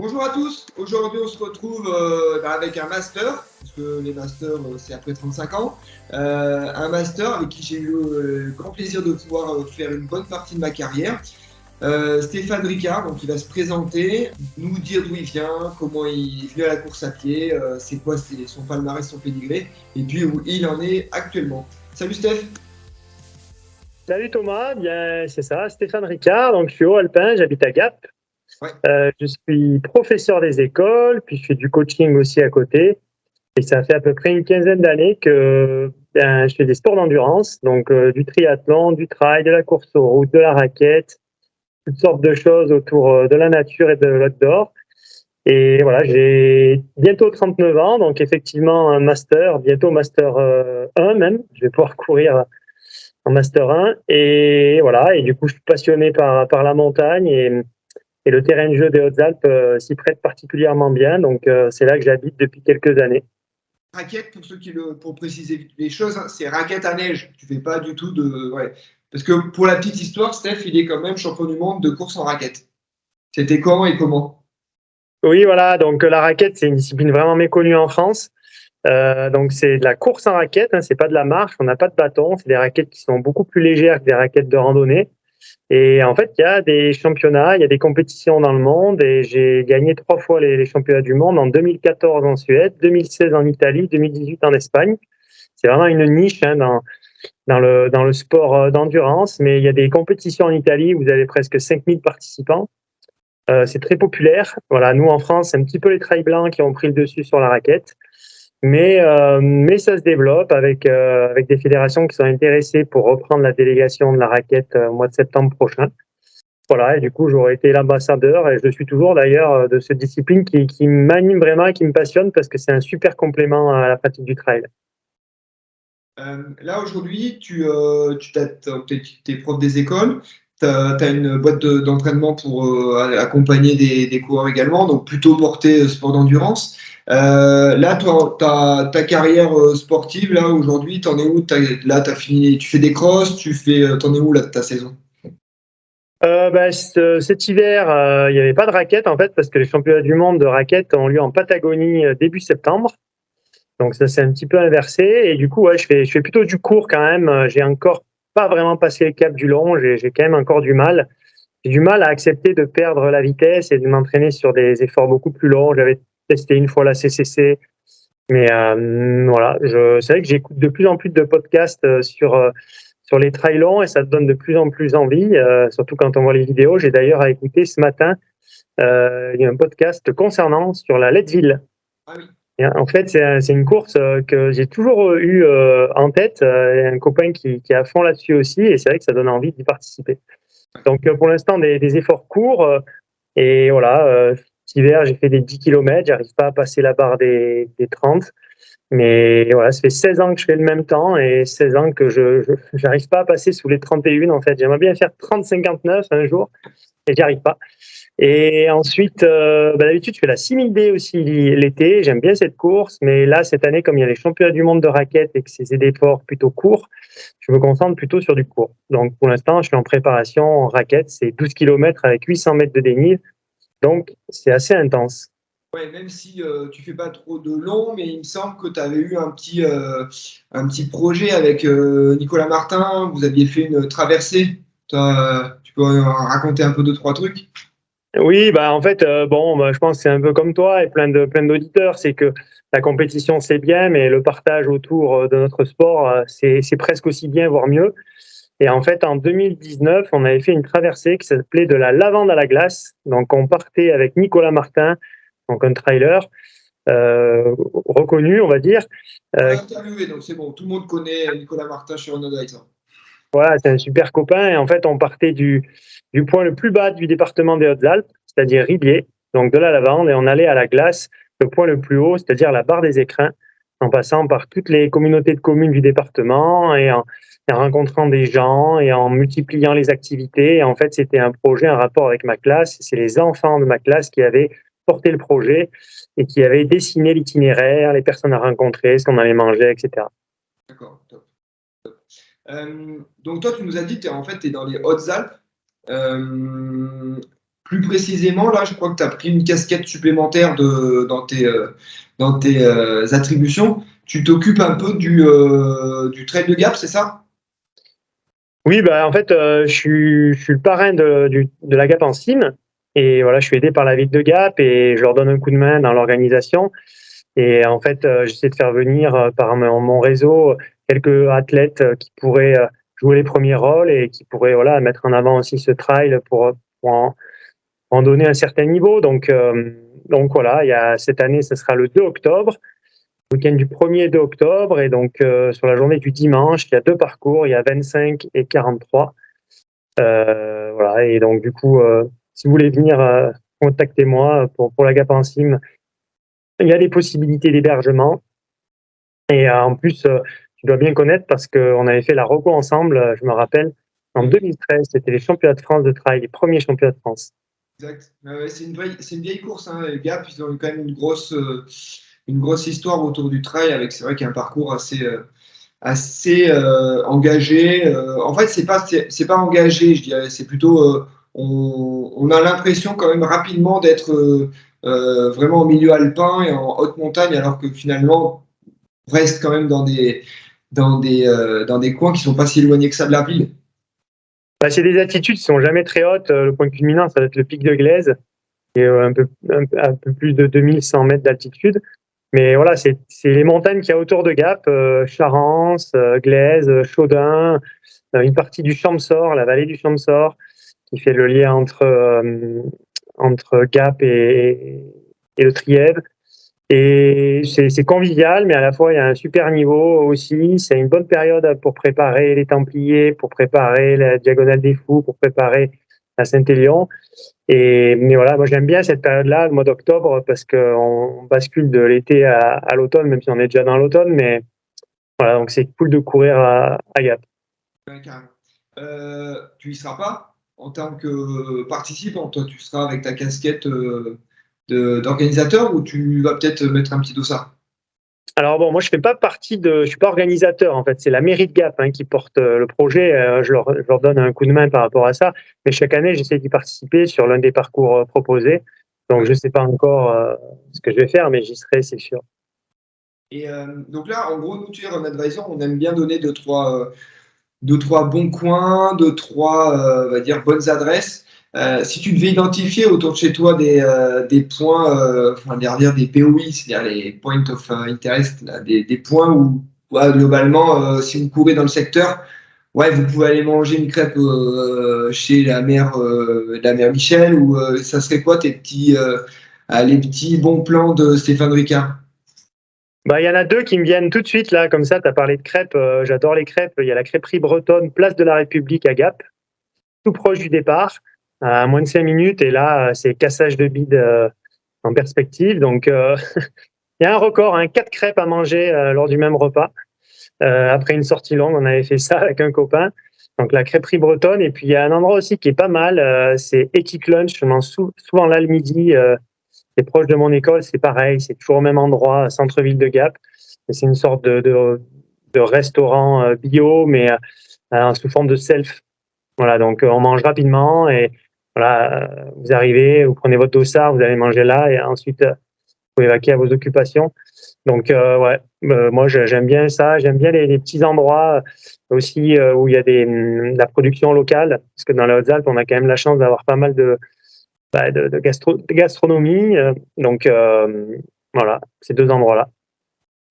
Bonjour à tous, aujourd'hui on se retrouve avec un master, parce que les masters c'est après 35 ans, un master avec qui j'ai eu le grand plaisir de pouvoir faire une bonne partie de ma carrière. Stéphane Ricard, donc il va se présenter, nous dire d'où il vient, comment il est venu à la course à pied, c'est quoi son palmarès, son pédigré, et puis où il en est actuellement. Salut Steph. Salut Thomas, bien c'est ça, Stéphane Ricard, donc je suis haut alpin, j'habite à Gap. Ouais. Je suis professeur des écoles, puis je fais du coaching aussi à côté. Et ça fait à peu près une quinzaine d'années que je fais des sports d'endurance, donc du triathlon, du trail, de la course aux routes, de la raquette, toutes sortes de choses autour de la nature et de l'outdoor. Et voilà, j'ai bientôt 39 ans, donc effectivement un master, bientôt master 1 même. Je vais pouvoir courir en master 1 et voilà, et du coup je suis passionné par la montagne et le terrain de jeu des Hautes-Alpes s'y prête particulièrement bien, donc c'est là que j'habite depuis quelques années. Raquette, pour préciser les choses, hein, c'est raquette à neige. Tu fais pas du tout de. Ouais. Parce que pour la petite histoire, Steph, il est quand même champion du monde de course en raquette. C'était quand et comment? Oui, voilà, donc la raquette c'est une discipline vraiment méconnue en France. Donc c'est de la course en raquette, hein, c'est pas de la marche, on n'a pas de bâton, c'est des raquettes qui sont beaucoup plus légères que des raquettes de randonnée. Et en fait, il y a des championnats, il y a des compétitions dans le monde et j'ai gagné 3 fois les championnats du monde en 2014 en Suède, 2016 en Italie, 2018 en Espagne. C'est vraiment une niche hein, dans le sport d'endurance, mais il y a des compétitions en Italie où vous avez presque 5000 participants. C'est très populaire. Voilà, nous en France, c'est un petit peu les trails blancs qui ont pris le dessus sur la raquette. Mais ça se développe avec des fédérations qui sont intéressées pour reprendre la délégation de la raquette au mois de septembre prochain. Voilà, et du coup, j'aurais été l'ambassadeur, et je le suis toujours d'ailleurs, de cette discipline qui m'anime vraiment et qui me passionne parce que c'est un super complément à la pratique du trail. Là, aujourd'hui, t'es prof des écoles, tu as une boîte d'entraînement pour accompagner des coureurs également, donc plutôt porté sport d'endurance. Là, toi, ta carrière sportive, là, aujourd'hui, t'en es où? Là, t'as fini, tu fais des crosses, t'en es où, là, de ta saison? Cet hiver, il n'y avait pas de raquettes en fait parce que les championnats du monde de raquettes ont lieu en Patagonie début septembre. Donc ça s'est un petit peu inversé et du coup ouais, je fais plutôt du court quand même. J'ai encore pas vraiment passé le cap du long. J'ai quand même encore du mal. J'ai du mal à accepter de perdre la vitesse et de m'entraîner sur des efforts beaucoup plus longs. J'avais testé une fois la CCC, mais voilà, c'est vrai que j'écoute de plus en plus de podcasts sur les trails longs et ça te donne de plus en plus envie, surtout quand on voit les vidéos. J'ai d'ailleurs écouté ce matin il y a un podcast concernant sur la Leadville. Ah oui. Et en fait, c'est une course que j'ai toujours eu en tête. Et un copain qui est à fond là-dessus aussi, et c'est vrai que ça donne envie d'y participer. Donc, pour l'instant, des efforts courts. Et voilà, cet hiver, j'ai fait des 10 km. J'arrive pas à passer la barre des 30. Mais voilà, ça fait 16 ans que je fais le même temps et 16 ans que je j'arrive pas à passer sous les 31 en fait. J'aimerais bien faire 30-59 un jour et j'y arrive pas. Et ensuite, d'habitude, je fais la 6000D aussi l'été. J'aime bien cette course, mais là, cette année, comme il y a les championnats du monde de raquettes et que c'est des efforts plutôt courts, je me concentre plutôt sur du court. Donc, pour l'instant, je suis en préparation en raquette. C'est 12 km avec 800 mètres de dénive. Donc, c'est assez intense. Ouais, même si tu fais pas trop de long, mais il me semble que tu avais eu un petit projet avec Nicolas Martin. Vous aviez fait une traversée. Tu peux raconter un peu deux, trois trucs? Oui, en fait, je pense que c'est un peu comme toi et plein d'auditeurs, c'est que la compétition c'est bien, mais le partage autour de notre sport, c'est presque aussi bien, voire mieux. Et en fait, en 2019, on avait fait une traversée qui s'appelait de la Lavande à la glace. Donc, on partait avec Nicolas Martin, donc un trailer reconnu, on va dire. On l'a Euh, interviewé, donc c'est bon. Tout le monde connaît Nicolas Martin sur Onodite. voilà, c'est un super copain. Et en fait, on partait du point le plus bas du département des Hautes-Alpes, c'est-à-dire Ribier, donc de la Lavande, et on allait à la glace, le point le plus haut, c'est-à-dire la barre des Écrins, en passant par toutes les communautés de communes du département et en rencontrant des gens et en multipliant les activités. Et en fait, c'était un projet, un rapport avec ma classe. C'est les enfants de ma classe qui avaient porté le projet et qui avaient dessiné l'itinéraire, les personnes à rencontrer, ce qu'on allait manger, etc. D'accord, top. Donc toi, tu nous as dit, en fait, tu es dans les Hautes-Alpes. Euh, plus précisément, là, je crois que tu as pris une casquette supplémentaire dans tes attributions. Tu t'occupes un peu du trail de Gap, c'est ça? Oui, bah, en fait, je suis le parrain de la Gap en Sim. Et voilà, je suis aidé par la ville de Gap et je leur donne un coup de main dans l'organisation. Et en fait, j'essaie de faire venir par mon réseau quelques athlètes qui pourraient jouer les premiers rôles et qui pourraient voilà, mettre en avant aussi ce trail pour en donner un certain niveau. Donc voilà, cette année, ce sera le 2 octobre, le week-end du 1er 2 octobre. Et donc, sur la journée du dimanche, il y a 2 parcours, il y a 25 et 43. Voilà, et donc, du coup, si vous voulez venir, contactez-moi pour la Gap en Sim. Il y a des possibilités d'hébergement. Et en plus, tu dois bien connaître parce qu'on avait fait la reco ensemble, je me rappelle, en 2013, c'était les championnats de France de trail, les premiers championnats de France. Exact. Ouais, c'est une vieille course, hein, les Gap. Ils ont eu quand même une grosse histoire autour du trail avec, c'est vrai qu'il y a un parcours assez engagé. En fait, c'est pas engagé, je dirais. C'est plutôt, on a l'impression quand même rapidement d'être vraiment au milieu alpin et en haute montagne, alors que finalement, on reste quand même dans des coins qui sont pas si éloignés que ça de la ville. Bah, c'est des altitudes qui sont jamais très hautes. Le point culminant, ça va être le pic de Glaise, qui est un peu plus de 2100 mètres d'altitude. Mais voilà, c'est les montagnes qu'il y a autour de Gap, Charence, Glaise, Chaudun, une partie du Champsaur, la vallée du Champsaur, qui fait le lien entre Gap et le Trièves. Et c'est convivial, mais à la fois, il y a un super niveau aussi. C'est une bonne période pour préparer les Templiers, pour préparer la Diagonale des Fous, pour préparer la Saint-Élion. Mais voilà, moi, j'aime bien cette période-là, le mois d'octobre, parce qu'on bascule de l'été à l'automne, même si on est déjà dans l'automne. Mais voilà, donc c'est cool de courir à Gap. Ouais, carrément. Tu y seras pas en tant que participant, toi, tu seras avec ta casquette d'organisateur ou tu vas peut-être mettre un petit dossard? Alors bon, moi je suis pas organisateur en fait, c'est la mairie de Gap qui porte le projet. Je leur donne un coup de main par rapport à ça, mais chaque année j'essaie d'y participer sur l'un des parcours proposés. Donc je sais pas encore ce que je vais faire, mais j'y serai, c'est sûr. Et donc là, en gros, nous, tu es Run Advisor, on aime bien donner deux, trois bons coins, deux, trois, on va dire, bonnes adresses. Si tu devais identifier autour de chez toi des points, enfin, dire des POI, c'est-à-dire les Point of Interest, là, des points où, ouais, globalement, si vous courez dans le secteur, ouais, vous pouvez aller manger une crêpe chez la mère Michel, ou ça serait quoi les petits bons plans de Stéphane Ricard? Bah, il y en a deux qui me viennent tout de suite là, comme ça. Tu as parlé de crêpes, j'adore les crêpes. Il y a la crêperie bretonne, place de la République à Gap, tout proche du départ, à moins de 5 minutes. Et là, c'est cassage de bide en perspective. Donc, il y a un record, 4 crêpes à manger lors du même repas. Après une sortie longue, on avait fait ça avec un copain. Donc la crêperie bretonne. Et puis il y a un endroit aussi qui est pas mal, c'est Equic Lunch. Je mange souvent là le midi. C'est proche de mon école, c'est pareil, c'est toujours au même endroit, centre-ville de Gap. Et c'est une sorte de restaurant bio, mais sous forme de self. Voilà, donc on mange rapidement et voilà, vous arrivez, vous prenez votre dossard, vous allez manger là et ensuite vous pouvez vaquer à vos occupations. Donc ouais, moi j'aime bien ça, j'aime bien les petits endroits aussi où il y a de la production locale, parce que dans les Hautes-Alpes, on a quand même la chance d'avoir pas mal de gastronomie. Donc voilà, ces deux endroits-là.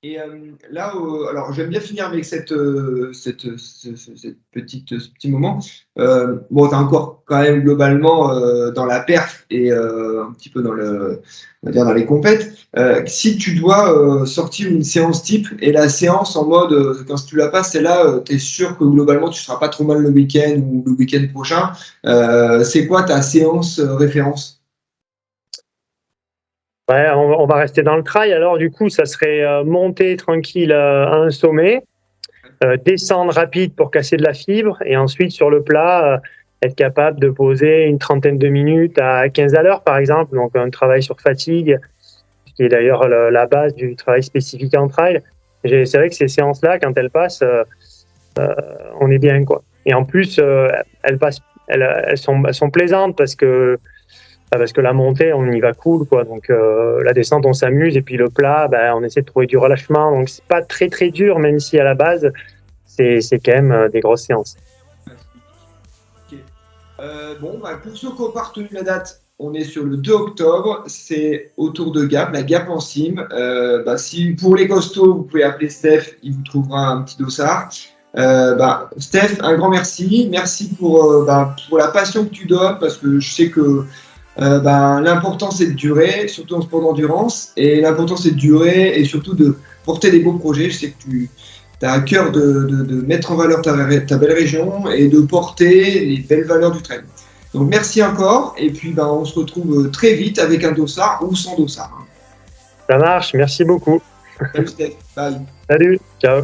Et là, alors j'aime bien finir avec cette ce petit moment. Bon, tu es encore quand même globalement dans la perf et un petit peu on va dire dans les compètes. Si tu dois sortir une séance type et la séance en mode, quand tu la passes, c'est là, tu es sûr que globalement tu seras pas trop mal le week-end ou le week-end prochain. C'est quoi ta séance référence? Ouais, on va rester dans le trail. Alors, du coup, ça serait monter tranquille à un sommet, descendre rapide pour casser de la fibre, et ensuite, sur le plat, être capable de poser une trentaine de minutes à 15 à l'heure, par exemple. Donc, un travail sur fatigue, qui est d'ailleurs la base du travail spécifique en trail. C'est vrai que ces séances-là, quand elles passent, on est bien, quoi. Et en plus, elles sont plaisantes parce que parce que la montée, on y va cool, quoi. Donc la descente, on s'amuse, et puis le plat, on essaie de trouver du relâchement. Donc c'est pas très très dur, même si à la base, c'est quand même des grosses séances. Ok. Pour ceux qui ont pas retenu la date, on est sur le 2 octobre, c'est autour de Gap, la Gap en cime. Si pour les costauds, vous pouvez appeler Steph, il vous trouvera un petit dossard. Steph, un grand merci. Merci pour la passion que tu donnes, parce que je sais que l'important c'est de durer, surtout en sport d'endurance, et l'important c'est de durer et surtout de porter des beaux projets. Je sais que tu as à cœur de mettre en valeur ta belle région et de porter les belles valeurs du trail. Donc merci encore, et puis on se retrouve très vite avec un dossard ou sans dossard. Ça marche, merci beaucoup. Salut Steph, bye. Salut, ciao.